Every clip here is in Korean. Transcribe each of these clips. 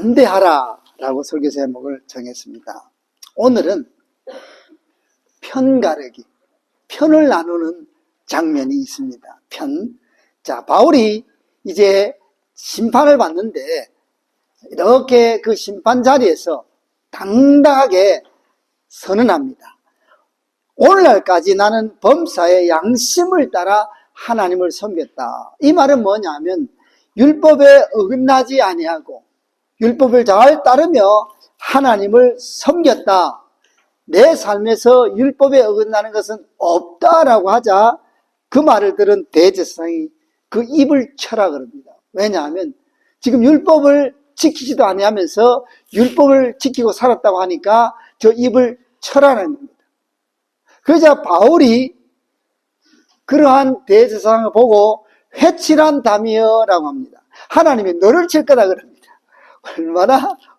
연대하라라고 설교 제목을 정했습니다. 오늘은 편가르기, 편을 나누는 장면이 있습니다. 자, 바울이 이제 심판을 받는데 이렇게 그 심판 자리에서 당당하게 선언합니다. 오늘날까지 나는 범사의 양심을 따라 하나님을 섬겼다. 이 말은 뭐냐면 율법에 어긋나지 아니하고 율법을 잘 따르며 하나님을 섬겼다. 내 삶에서 율법에 어긋나는 것은 없다라고 하자 그 말을 들은 대제사장이 그 입을 쳐라 그럽니다. 왜냐하면 지금 율법을 지키지도 아니하면서 율법을 지키고 살았다고 하니까 저 입을 쳐라는 겁니다. 그러자 바울이 그러한 대제사장을 보고 회칠한 담이여라고 합니다. 하나님이 너를 칠 거다 그럽니다.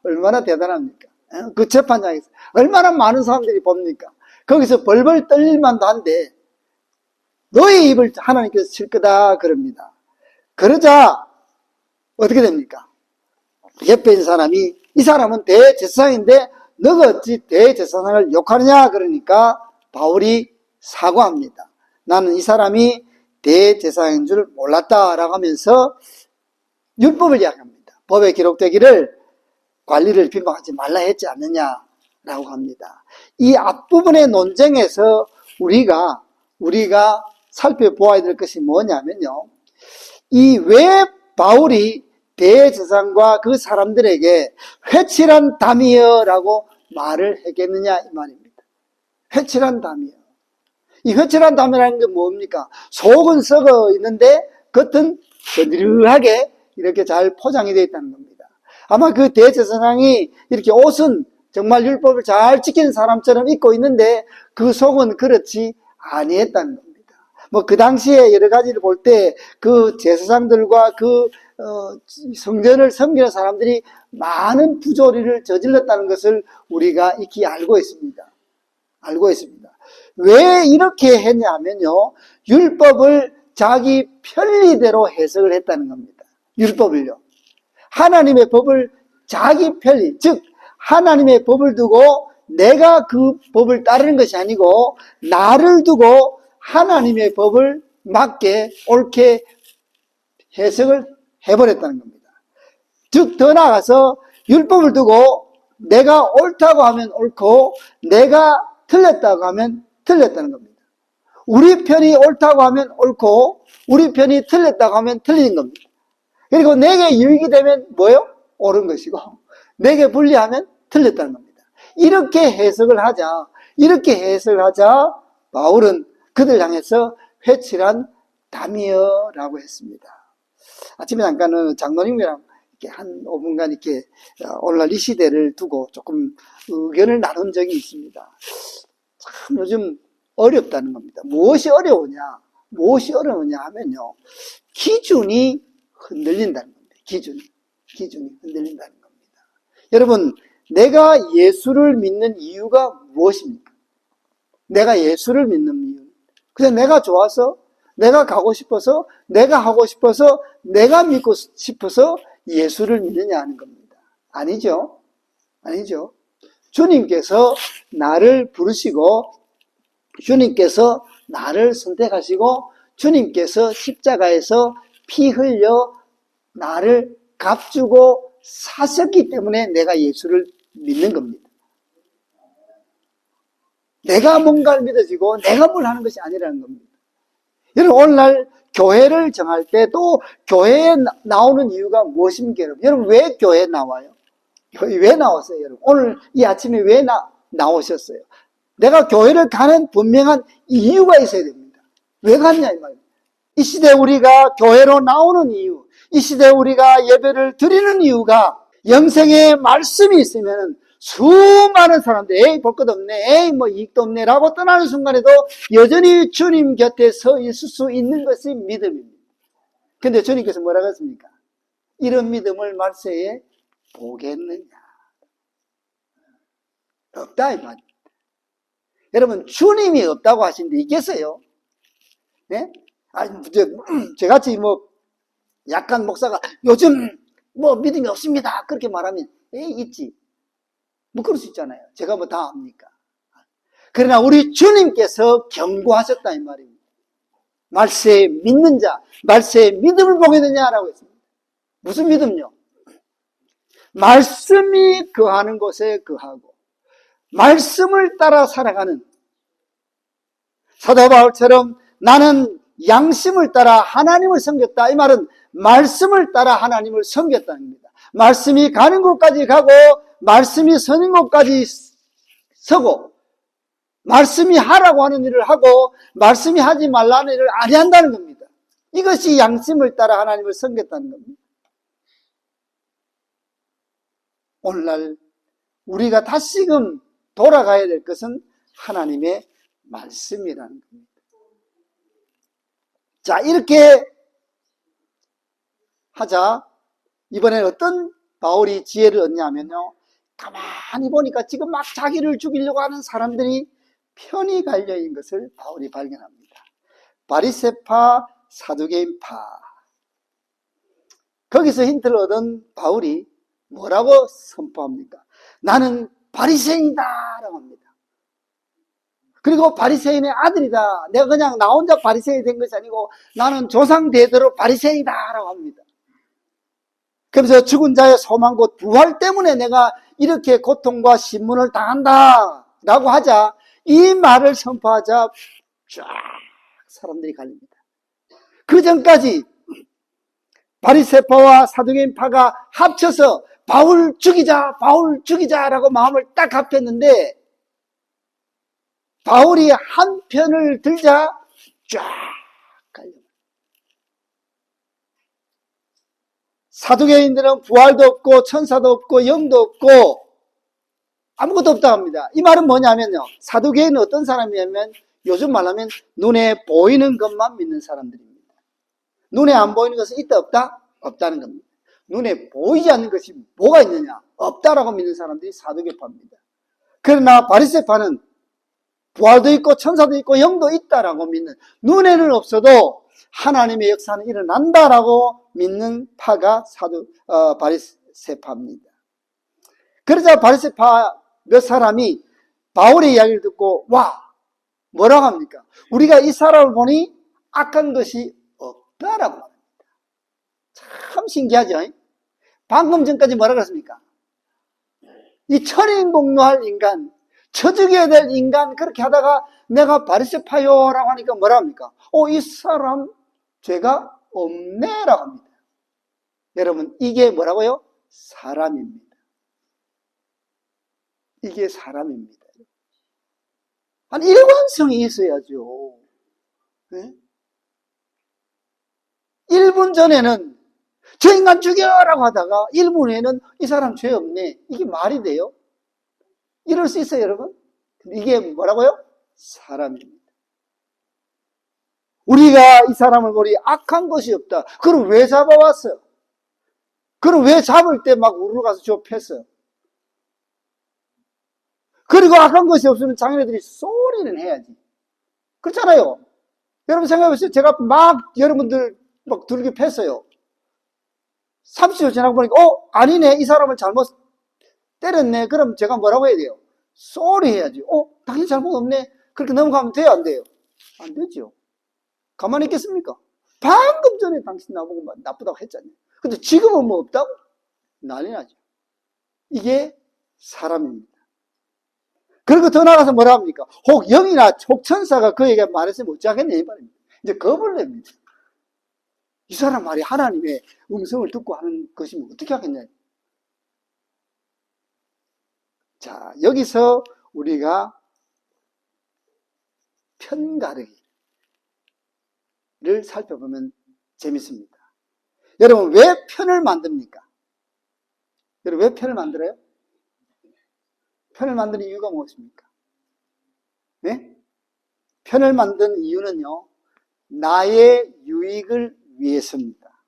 얼마나 대단합니까? 그 재판장에서 얼마나 많은 사람들이 봅니까? 거기서 벌벌 떨릴만도 한데 너의 입을 하나님께서 칠 거다 그럽니다. 그러자 어떻게 됩니까? 옆에 있는 사람이 이 사람은 대제사장인데 너가 어찌 대제사장을 욕하느냐 그러니까 바울이 사과합니다. 나는 이 사람이 대제사장인 줄 몰랐다라고 하면서 율법을 이야기합니다. 법에 기록되기를 관리를 비방하지 말라 했지 않느냐라고 합니다. 이 앞부분의 논쟁에서 우리가 살펴보아야 될 것이 뭐냐면요. 이 왜 바울이 대제사장과 그 사람들에게 회칠한 담이여라고 말을 했겠느냐 이 말입니다. 회칠한 담이여. 이 회칠한 담이라는 게 뭡니까? 속은 썩어 있는데 겉은 느릿하게 이렇게 잘 포장이 되어 있다는 겁니다. 아마 그 대제사장이 이렇게 옷은 정말 율법을 잘 지키는 사람처럼 입고 있는데 그 속은 그렇지 아니했다는 겁니다. 뭐 그 당시에 여러 가지를 볼 때 그 제사장들과 그 성전을 섬기는 사람들이 많은 부조리를 저질렀다는 것을 우리가 익히 알고 있습니다. 왜 이렇게 했냐면요. 율법을 자기 편리대로 해석을 했다는 겁니다. 율법을요. 하나님의 법을 자기 편리, 즉 하나님의 법을 두고 내가 그 법을 따르는 것이 아니고 나를 두고 하나님의 법을 맞게 옳게 해석을 해버렸다는 겁니다. 즉 더 나아가서 율법을 두고 내가 옳다고 하면 옳고 내가 틀렸다고 하면 틀렸다는 겁니다. 우리 편이 옳다고 하면 옳고 우리 편이 틀렸다고 하면 틀린 겁니다. 그리고 내게 유익이 되면 뭐예요? 옳은 것이고 내게 불리하면 틀렸다는 겁니다. 이렇게 해석을 하자 바울은 그들 향해서 회칠한 담이여라고 했습니다. 아침에 잠깐 장로님이랑 이렇게 한 5분간 이렇게 오늘날 이 시대를 두고 조금 의견을 나눈 적이 있습니다. 참 요즘 어렵다는 겁니다. 무엇이 어려우냐 하면요. 기준이 흔들린다는 겁니다. 기준이 흔들린다는 겁니다. 여러분, 내가 예수를 믿는 이유가 무엇입니까? 내가 예수를 믿는 이유. 그냥 내가 좋아서, 내가 가고 싶어서, 내가 하고 싶어서, 내가 믿고 싶어서 예수를 믿느냐 하는 겁니다. 아니죠. 주님께서 나를 부르시고 주님께서 나를 선택하시고 주님께서 십자가에서 피 흘려 나를 값주고 사셨기 때문에 내가 예수를 믿는 겁니다. 내가 뭔가를 믿어지고 내가 뭘 하는 것이 아니라는 겁니다. 여러분, 오늘날 교회를 정할 때 또 교회에 나오는 이유가 무엇입니까? 여러분 왜 교회에 나와요? 왜 나왔어요? 여러분 오늘 이 아침에 왜 나오셨어요? 내가 교회를 가는 분명한 이유가 있어야 됩니다. 왜 갔냐 이 말이에요. 이 시대에 우리가 교회로 나오는 이유, 이 시대에 우리가 예배를 드리는 이유가 영생의 말씀이 있으면 수많은 사람들이 에이 볼 것 없네, 에이 뭐 이익도 없네 라고 떠나는 순간에도 여전히 주님 곁에 서 있을 수 있는 것이 믿음입니다. 근데 주님께서 뭐라고 했습니까? 이런 믿음을 말세에 보겠느냐. 없다 이 말입니다. 여러분 주님이 없다고 하시는데 있겠어요? 네? 아니 저같이 뭐 약간 목사가 요즘 뭐 믿음이 없습니다. 그렇게 말하면 에이 있지. 뭐 그럴 수 있잖아요. 제가 뭐 다 압니까? 그러나 우리 주님께서 경고하셨다 이 말입니다. 말세에 믿는 자, 말세에 믿음을 보게 되냐라고 했습니다. 무슨 믿음요? 말씀이 거하는 곳에 거하고 말씀을 따라 살아가는, 사도 바울처럼 나는 양심을 따라 하나님을 섬겼다. 이 말은 말씀을 따라 하나님을 섬겼다는 겁니다. 말씀이 가는 곳까지 가고 말씀이 서는 곳까지 서고 말씀이 하라고 하는 일을 하고 말씀이 하지 말라는 일을 안 한다는 겁니다. 이것이 양심을 따라 하나님을 섬겼다는 겁니다. 오늘날 우리가 다시금 돌아가야 될 것은 하나님의 말씀이라는 겁니다. 자, 이렇게 하자 이번에 어떤 바울이 지혜를 얻냐면요, 가만히 보니까 지금 막 자기를 죽이려고 하는 사람들이 편이 갈려인 것을 바울이 발견합니다. 바리새파, 사두개인파. 거기서 힌트를 얻은 바울이 뭐라고 선포합니까? 나는 바리새인이다 라고 합니다. 그리고 바리새인의 아들이다. 내가 그냥 나 혼자 바리새인이 된 것이 아니고 나는 조상 대대로 바리새인이다 라고 합니다. 그래서 죽은 자의 소망 곧 부활 때문에 내가 이렇게 고통과 신문을 당한다 라고 하자, 이 말을 선포하자 쫙 사람들이 갈립니다. 그 전까지 바리새파와 사두개인파가 합쳐서 바울 죽이자 라고 마음을 딱 합했는데, 바울이 한 편을 들자 쫙 갈립니다. 사두개인들은 부활도 없고 천사도 없고 영도 없고 아무것도 없다고 합니다. 이 말은 뭐냐면요, 사두개인은 어떤 사람이냐면 요즘 말하면 눈에 보이는 것만 믿는 사람들입니다. 눈에 안 보이는 것은 있다 없다? 없다는 겁니다. 눈에 보이지 않는 것이 뭐가 있느냐? 없다라고 믿는 사람들이 사두개파입니다. 그러나 바리새파는 부활도 있고 천사도 있고 영도 있다라고 믿는, 눈에는 없어도 하나님의 역사는 일어난다라고 믿는 파가 바리새파입니다. 그러자 바리새파 몇 사람이 바울의 이야기를 듣고 와, 뭐라고 합니까? 우리가 이 사람을 보니 악한 것이 없다라고 합니다. 참 신기하죠? 방금 전까지 뭐라 그랬습니까? 이 천인공노할 인간, 쳐죽여야 될 인간, 그렇게 하다가 내가 바리새파요라고 하니까 뭐라 합니까? 이 사람 죄가 없네라고 합니다. 여러분, 이게 뭐라고요? 사람입니다. 이게 사람입니다. 아니, 일관성이 있어야죠. 네? 1분 전에는 저 인간 죽여라고 하다가 1분 후에는 이 사람 죄 없네. 이게 말이 돼요? 이럴 수 있어요, 여러분? 이게 뭐라고요? 사람입니다. 우리가 이 사람을 보니 악한 것이 없다. 그럼 왜 잡아왔어? 그럼 왜 잡을 때 막 우르르 가서 좁혔어? 그리고 악한 것이 없으면 자기네들이 소리는 해야지. 그렇잖아요. 여러분 생각해보세요. 제가 막 여러분들 막 두들겨 팼어요. 30초 지나고 보니까 아니네, 이 사람을 잘못 때렸네. 그럼 제가 뭐라고 해야 돼요? 쏘리 해야지. 당신 잘못 없네. 그렇게 넘어가면 돼요, 안 돼요? 안 되죠. 가만히 있겠습니까? 방금 전에 당신 나보고 나쁘다고 했잖아요. 근데 지금은 뭐 없다고? 난리 나죠. 이게 사람입니다. 그리고 더 나가서 뭐라 합니까? 혹 영이나 혹 천사가 그에게 말했으면 어찌하겠냐 이 말입니다. 이제 겁을 냅니다. 이 사람 말이 하나님의 음성을 듣고 하는 것이면 어떻게 하겠냐. 자, 여기서 우리가 편가르기를 살펴보면 재밌습니다. 여러분, 왜 편을 만듭니까? 여러분, 왜 편을 만들어요? 편을 만드는 이유가 무엇입니까? 네? 편을 만든 이유는요, 나의 유익을 위해서입니다.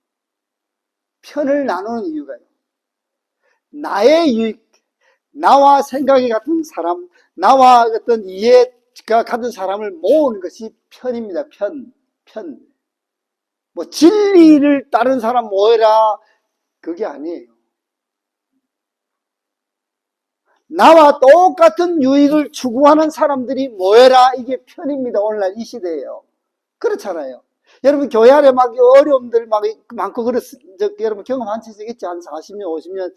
편을 나누는 이유가요, 나의 유익, 나와 생각이 같은 사람, 나와 어떤 이해가 같은 사람을 모으는 것이 편입니다. 편. 뭐 진리를 따른 사람 모여라, 그게 아니에요. 나와 똑같은 유익을 추구하는 사람들이 모여라. 이게 편입니다. 오늘날 이 시대예요. 그렇잖아요. 여러분 교회 안에 막 어려움들 막 많고 여러분 경험한 적 있지? 한 40년, 50년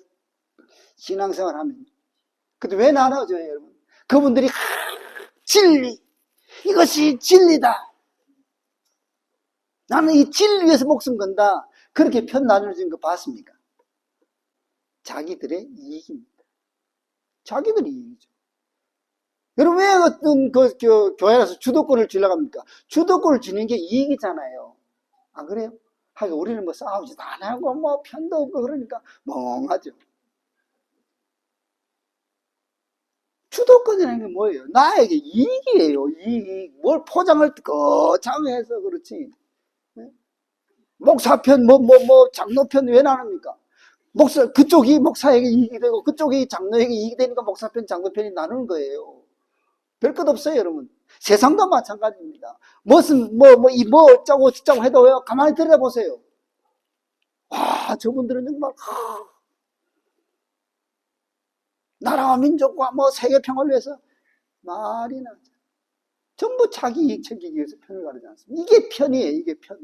신앙생활 하면. 근데 왜 나눠져요, 여러분? 그분들이 진리, 이것이 진리다. 나는 이 진리 위해서 목숨 건다. 그렇게 편 나눠진 거 봤습니까? 자기들의 이익입니다. 자기들의 이익이죠. 여러분 왜 어떤 교회에서 주도권을 주려고 합니까? 주도권을 주는 게 이익이잖아요. 안 그래요? 하긴 우리는 뭐 싸우지도 안 하고 뭐 편도 없고 그러니까 멍하죠. 주도권이라는 게 뭐예요? 나에게 이익이에요. 이익. 뭘 포장을 거창해서 그렇지. 목사편, 장로편 왜 나눕니까? 그쪽이 목사에게 이익이 되고, 그쪽이 장로에게 이익이 되니까 목사편, 장로편이 나누는 거예요. 별 것 없어요, 여러분. 세상도 마찬가지입니다. 어쩌고 저쩌고 해도 가만히 들여다보세요. 와, 저분들은 정말, 나라와 민족과 세계평화를 위해서 말이 나죠. 전부 자기 이익 챙기기 위해서 편을 가르지 않습니다. 이게 편이에요, 이게 편.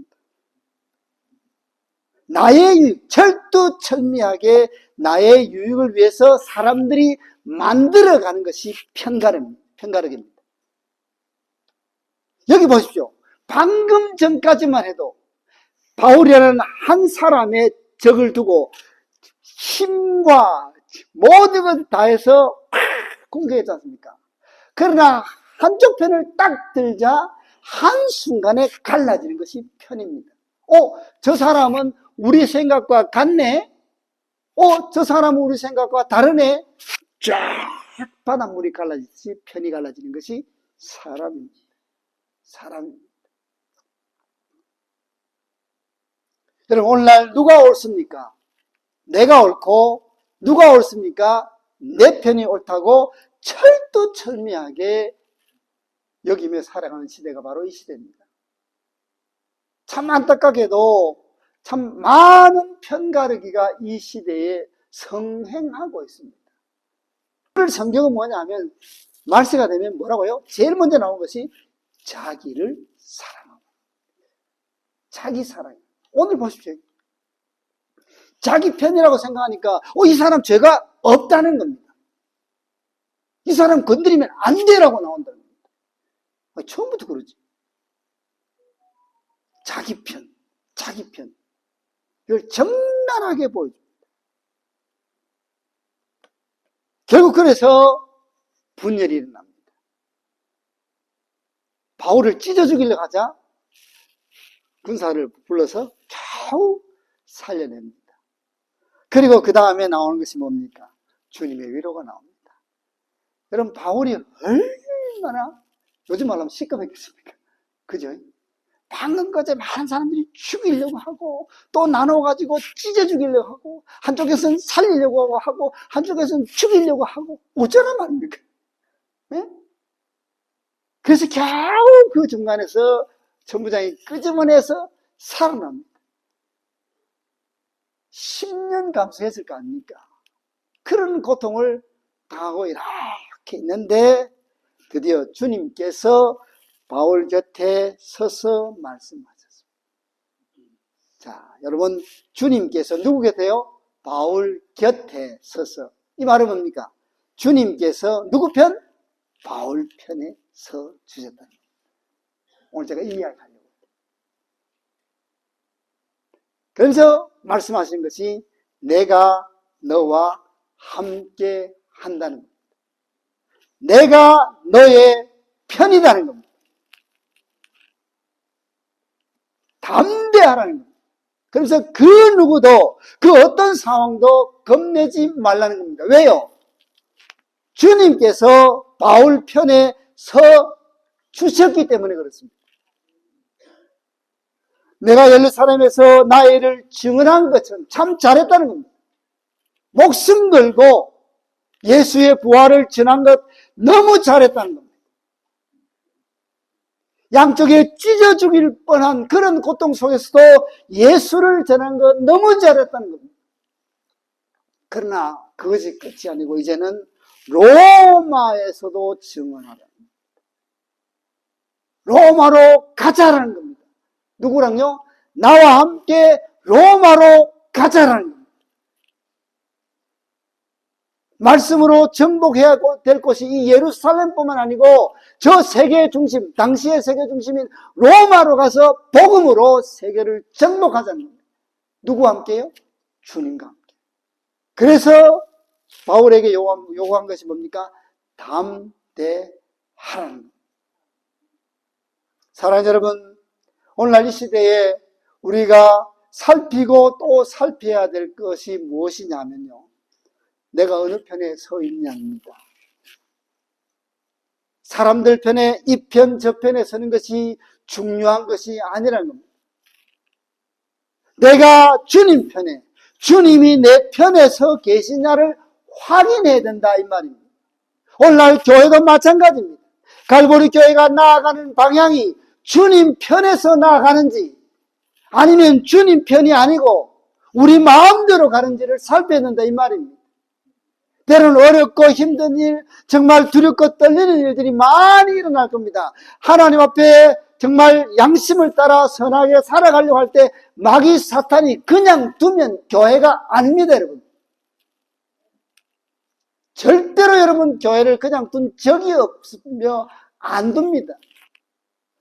나의 유익, 철두철미하게 나의 유익을 위해서 사람들이 만들어가는 것이 편가르기입니다. 여기 보십시오. 방금 전까지만 해도 바울이라는 한 사람의 적을 두고 힘과 모든 걸 다해서 공격했지 않습니까? 그러나 한쪽 편을 딱 들자 한순간에 갈라지는 것이 편입니다. 저 사람은 우리 생각과 같네? 저 사람은 우리 생각과 다르네? 쫙 바닷물이 갈라지듯이 편이 갈라지는 것이 사람입니다. 사람입니다. 여러분, 오늘날 누가 옳습니까? 내가 옳고, 누가 옳습니까? 내 편이 옳다고 철두철미하게 여기며 살아가는 시대가 바로 이 시대입니다. 참 안타깝게도 참 많은 편가르기가 이 시대에 성행하고 있습니다. 오늘 성경은 뭐냐면 말세가 되면 뭐라고요? 제일 먼저 나온 것이 자기를 사랑하고 자기 사랑. 오늘 보십시오. 자기 편이라고 생각하니까 이 사람 죄가 없다는 겁니다. 이 사람 건드리면 안 돼라고 나온다는 겁니다. 처음부터 그러지. 자기 편. 이걸 적나라하게 보여줍니다. 결국 그래서 분열이 일어납니다. 바울을 찢어 죽이려고 하자 군사를 불러서 겨우 살려냅니다. 그리고 그 다음에 나오는 것이 뭡니까? 주님의 위로가 나옵니다. 여러분, 바울이 얼마나 요즘 말하면 시끄럽겠습니까? 그죠? 방금 거제 많은 사람들이 죽이려고 하고 또 나눠가지고 찢어 죽이려고 하고 한쪽에서는 살리려고 하고 한쪽에서는 죽이려고 하고 어쩌란 말입니까? 네? 그래서 겨우 그 중간에서 전부장이 끄집어내서 살아납니다. 10년 감수했을 거 아닙니까? 그런 고통을 당하고 이렇게 있는데 드디어 주님께서 바울 곁에 서서 말씀하셨습니다. 자, 여러분, 주님께서 누구 곁에요? 바울 곁에 서서. 이 말은 뭡니까? 주님께서 누구 편? 바울 편에 서 주셨다는 겁니다. 오늘 제가 이 이야기 하려고. 그래서 말씀하신 것이 내가 너와 함께 한다는 겁니다. 내가 너의 편이라는 겁니다. 담대하라는 겁니다. 그래서 그 누구도 그 어떤 상황도 겁내지 말라는 겁니다. 왜요? 주님께서 바울 편에 서 주셨기 때문에 그렇습니다. 내가 예루살렘에서 나의 일을 증언한 것처럼 참 잘했다는 겁니다. 목숨 걸고 예수의 부활을 전한 것 너무 잘했다는 겁니다. 양쪽에 찢어 죽일 뻔한 그런 고통 속에서도 예수를 전한 것 너무 잘했다는 겁니다. 그러나 그것이 끝이 아니고 이제는 로마에서도 증언하라. 로마로 가자라는 겁니다. 누구랑요? 나와 함께 로마로 가자라는 겁니다. 말씀으로 정복해야 될 곳이 이 예루살렘뿐만 아니고 저 세계의 중심, 당시의 세계 중심인 로마로 가서 복음으로 세계를 정복하자는 겁니다. 누구와 함께요? 주님과 함께. 그래서 바울에게 요구한 것이 뭡니까? 담대하라는 겁니다. 사랑하는 여러분, 오늘날 이 시대에 우리가 살피고 또 살펴야 될 것이 무엇이냐면요, 내가 어느 편에 서 있냐입니다. 사람들 편에 이 편 저 편에 서는 것이 중요한 것이 아니라는 겁니다. 내가 주님 편에, 주님이 내 편에 서 계시냐를 확인해야 된다 이 말입니다. 오늘날 교회도 마찬가지입니다. 갈보리 교회가 나아가는 방향이 주님 편에서 나아가는지 아니면 주님 편이 아니고 우리 마음대로 가는지를 살펴야 된다 이 말입니다. 때로는 어렵고 힘든 일, 정말 두렵고 떨리는 일들이 많이 일어날 겁니다. 하나님 앞에 정말 양심을 따라 선하게 살아가려고 할 때 마귀 사탄이 그냥 두면 교회가 아닙니다, 여러분. 절대로 여러분 교회를 그냥 둔 적이 없으며 안 둡니다.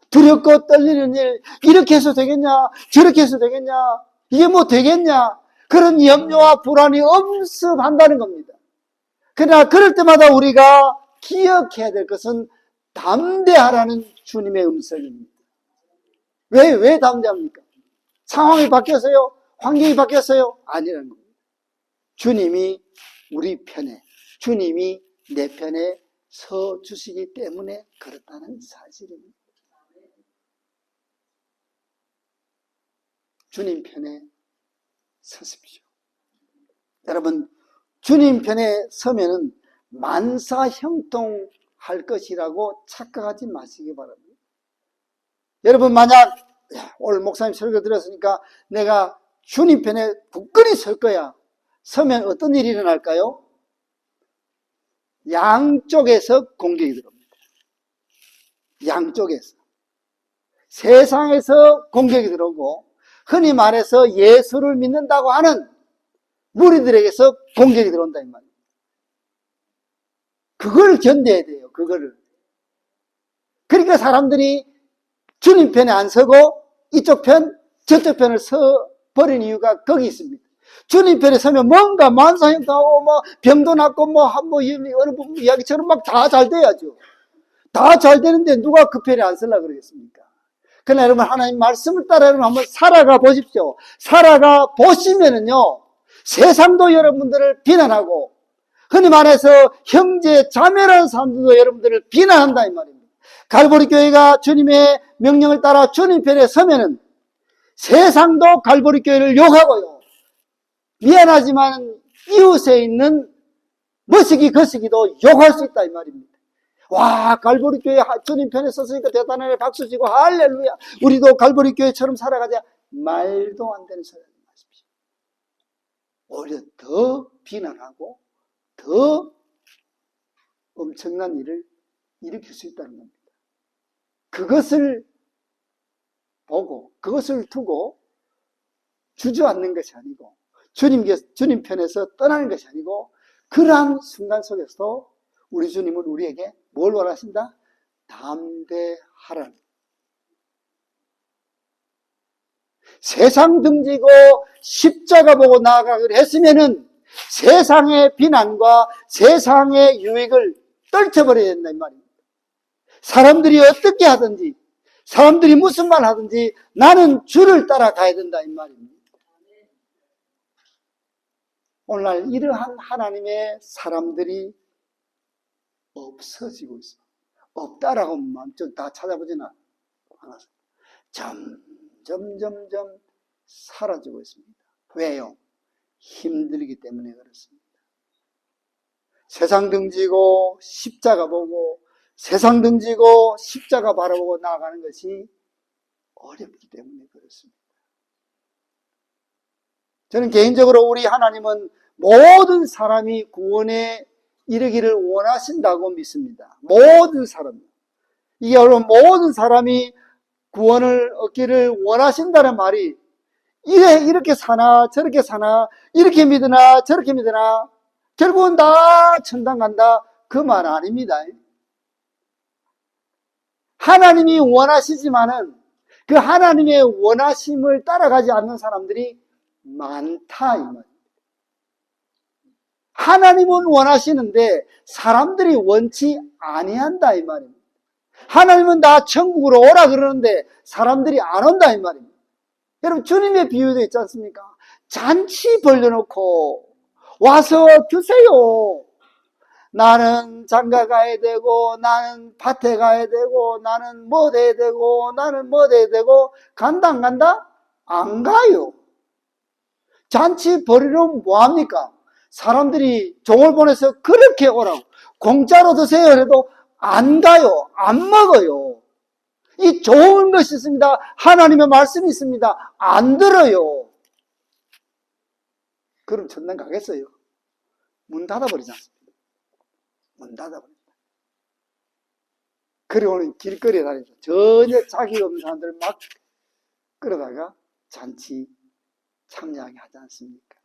두렵고 떨리는 일, 이렇게 해서 되겠냐, 저렇게 해서 되겠냐, 이게 뭐 되겠냐, 그런 염려와 불안이 엄습한다는 겁니다. 그러나 그럴 때마다 우리가 기억해야 될 것은 담대하라는 주님의 음성입니다. 왜 담대합니까? 상황이 바뀌었어요? 환경이 바뀌었어요? 아니라는 겁니다. 주님이 우리 편에, 주님이 내 편에 서 주시기 때문에 그렇다는 사실입니다. 주님 편에 서십시오. 여러분, 주님 편에 서면은 만사형통할 것이라고 착각하지 마시기 바랍니다. 여러분, 만약 오늘 목사님 설교 들었으니까 내가 주님 편에 굳건히 설 거야. 서면 어떤 일이 일어날까요? 양쪽에서 공격이 들어옵니다. 양쪽에서. 세상에서 공격이 들어오고 흔히 말해서 예수를 믿는다고 하는 무리들에게서 공격이 들어온다 이 말이에요. 그걸 견뎌야 돼요. 그거를. 그러니까 사람들이 주님 편에 안 서고 이쪽 편, 저쪽 편을 서 버린 이유가 거기 있습니다. 주님 편에 서면 뭔가 만사형통하고 뭐 병도 낫고 뭐 어느 부분 이야기처럼 막 다 잘 돼야죠. 다 잘 되는데 누가 그 편에 안 서려고 그러겠습니까? 그러나 여러분 하나님 말씀을 따라 여러분 한번 살아가 보십시오. 살아가 보시면은요, 세상도 여러분들을 비난하고 흔히 말해서 형제 자매라는 사람들도 여러분들을 비난한다 이 말입니다. 갈보리 교회가 주님의 명령을 따라 주님 편에 서면은 세상도 갈보리 교회를 욕하고요, 미안하지만 이웃에 있는 머시기 거시기도 욕할 수 있다 이 말입니다. 와, 갈보리 교회 주님 편에 섰으니까 대단하네, 박수 치고 할렐루야, 우리도 갈보리 교회처럼 살아가자. 말도 안 되는 소리 하지 마십시오. 오히려 더 비난하고 더 엄청난 일을 일으킬 수 있다는 겁니다. 그것을 보고 그것을 두고 주저앉는 것이 아니고 주님 편에서 떠나는 것이 아니고 그러한 순간 속에서도 우리 주님은 우리에게 뭘 원하신다? 담대하라는. 세상 등지고 십자가 보고 나아가기로 했으면은 세상의 비난과 세상의 유익을 떨쳐버려야 된다 이 말입니다. 사람들이 어떻게 하든지, 사람들이 무슨 말 하든지 나는 주를 따라가야 된다 이 말입니다. 오늘날 이러한 하나님의 사람들이 없어지고 있어. 없다라고 좀 다 찾아보지는 않았어요. 점점 사라지고 있습니다. 왜요? 힘들기 때문에 그렇습니다. 세상 등지고 십자가 보고 세상 등지고 십자가 바라보고 나아가는 것이 어렵기 때문에 그렇습니다. 저는 개인적으로 우리 하나님은 모든 사람이 구원에 이르기를 원하신다고 믿습니다. 모든 사람. 이게 여러분 모든 사람이 구원을 얻기를 원하신다는 말이 이렇게 사나 저렇게 사나 이렇게 믿으나 저렇게 믿으나 결국은 다 천당 간다 그 말 아닙니다. 하나님이 원하시지만은 그 하나님의 원하심을 따라가지 않는 사람들이 많다 이 말입니다. 하나님은 원하시는데 사람들이 원치 아니한다 이 말입니다. 하나님은 다 천국으로 오라 그러는데 사람들이 안 온다 이 말입니다. 여러분 주님의 비유도 있지 않습니까? 잔치 벌려놓고 와서 드세요. 나는 장가 가야 되고 나는 밭에 가야 되고 나는 뭐 돼야 되고 나는 뭐 돼야 되고 간다 안 간다? 안 가요. 잔치 벌이려면 뭐합니까? 사람들이 종을 보내서 그렇게 오라고 공짜로 드세요 해도 안 가요. 안 먹어요. 이 좋은 것이 있습니다. 하나님의 말씀이 있습니다. 안 들어요. 그럼 천당 가겠어요? 문 닫아버리지 않습니까? 문 닫아버립니다. 그리고는 길거리에 다니면서 전혀 자기가 없는 사람들 막 끌어다가 잔치 참여하게 하지 않습니까?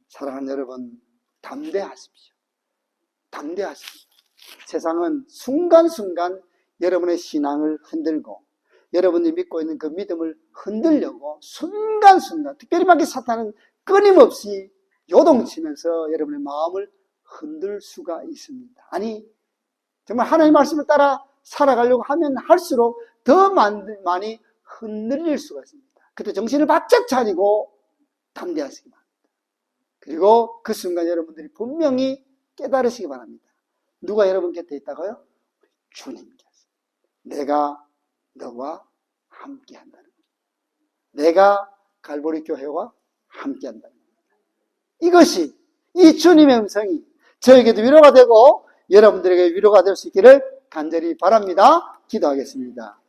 사랑하는 여러분, 담대하십시오. 담대하십시오. 세상은 순간순간 여러분의 신앙을 흔들고 여러분이 믿고 있는 그 믿음을 흔들려고 순간순간 특별히 막 사탄은 끊임없이 요동치면서 여러분의 마음을 흔들 수가 있습니다. 아니 정말 하나님의 말씀을 따라 살아가려고 하면 할수록 더 많이 흔들릴 수가 있습니다. 그때 정신을 바짝 차리고 담대하시기 바랍니다. 그리고 그 순간 여러분들이 분명히 깨달으시기 바랍니다. 누가 여러분 곁에 있다고요? 주님께서. 내가 너와 함께 한다는 겁니다. 내가 갈보리 교회와 함께 한다는 겁니다. 이것이 이 주님의 음성이 저에게도 위로가 되고 여러분들에게 위로가 될 수 있기를 간절히 바랍니다. 기도하겠습니다.